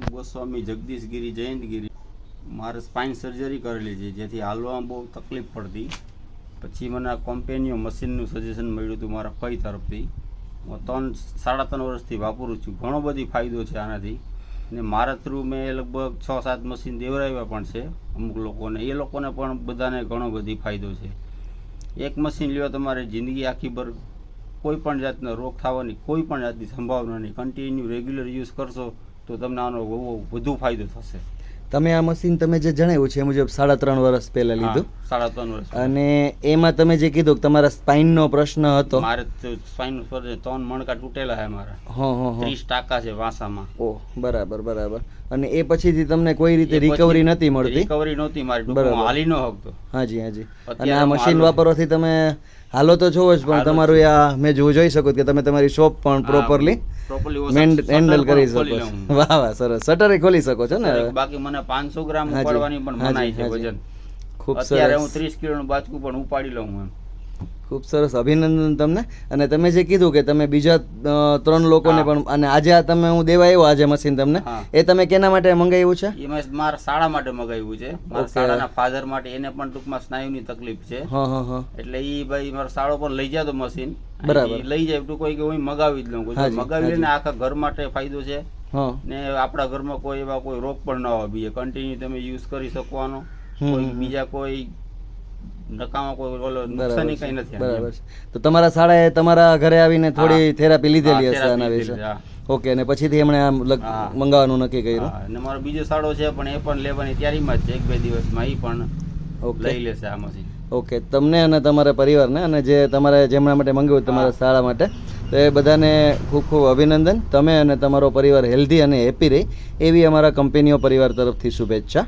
ગોસ્વામી જગદીશગીરી જયંતગીરી મારે spine surgery કરેલી છે, જેથી હાલવામાં બહુ તકલીફ પડતી. પછી મને આ કોમ્પેનિયો મશીનનું સજેશન મળ્યું હતું મારા ભાઈ તરફથી. હું 3-3.5 વર્ષથી વાપરું છું. ઘણો બધી ફાયદો છે આનાથી. ને મારા થ્રુ મેં લગભગ 6-7 મશીન દેવરાવ્યા પણ છે અમુક લોકોને. એ લોકોને પણ બધાને ઘણો બધી ફાયદો છે. એક મશીન લ્યો, તમારે જિંદગી આખી ભર કોઈ પણ જાતનો રોગ થવાની કોઈ પણ જાતની સંભાવના નહીં. કન્ટિન્યુ રેગ્યુલર યુઝ કરશો તો તમને આનો વધુ ફાયદો થશે. તમે આ મશીન તમે જે જણાવ્યું છે એ મુજબ 3.5 વર્ષ પહેલા લીધું. 3.5 વર્ષ. અને એમાં તમે જે કીધું કે તમારા સ્પાઇનનો પ્રશ્ન હતો. મારે સ્પાઇન પર 3 મણકા તૂટેલા છે મારા. 30 ટાંકા છે વાસામાં. ઓહ, બરાબર બરાબર. અને એ પછીથી તમને કોઈ રીતે રિકવરી નથી મળતી? રિકવરી નહોતી મારી, હાલી ન શકતો. હાજી હાજી. અને આ મશીન વાપરવાથી તમે હાલો તો છો જ, પણ તમારું આ મેં જોઈ શકું કે તમે તમારી શોપ પણ પ્રોપરલી હેન્ડલ કરી શકો છો. વાહ વાહ, સરસ. શટર ખોલી શકો છો ને? બાકી મને 500 ગ્રામ ઉપાડવાની પણ મનાઈ છે વજન. ખૂબ સરસ. અત્યારે હું 30 કિલોનું બાચકું પણ ઉપાડી લઉં એમ. ખૂબ સરસ, અભિનંદન તમને. અને તમે જે કીધું કે તમે બીજા 3 લોકોને પણ, અને આજે આ તમે હું દેવા આવ્યો આજે મશીન તમને, એ તમે કેના માટે મંગાવ્યું છે? એમાં મારા શાળા માટે મંગાવ્યું છે. મારા શાળાના ફાધર માટે. એને પણ ટૂંકમાં સ્નાયુની તકલીફ છે. એટલે ઈ ભાઈ મારો શાળો પણ લઈ જાય તો મશીન બરાબર લઈ જાય તો કોઈ કે હું મગાવી જ લઉં. મગાવી લઈને આખા ઘર માટે ફાયદો છે. ને આપણા ઘરમાં કોઈ એવા કોઈ રોગ પણ ન આવે. બીજે કન્ટિન્યુ તમે યુઝ કરી શકવાનો. કોઈ બીજા કોઈ નકામા કોઈ નુકસાની કઈ નથી. બરાબર છે. તો તમારા શાળાએ તમારા ઘરે આવીને થોડી થેરાપી લીધેલી હશે આના વિશે? ઓકે. અને પછીથી એમણે આમ મંગાવવાનું નક્કી કર્યું? અને મારો બીજો શાળો છે પણ એ પણ લેવાની તૈયારીમાં જ છે. 1-2 દિવસમાં એ પણ લઈ લેશે આ મશીન. ઓકે. તમને અને તમારા પરિવારને, અને જે તમારે જેમના માટે મંગાવ્યું તમારા શાળા માટે, તો એ બધાને ખૂબ ખૂબ અભિનંદન. તમે અને તમારો પરિવાર હેલ્ધી અને હેપી રહે એવી અમારા કંપનીઓ પરિવાર તરફથી શુભેચ્છા.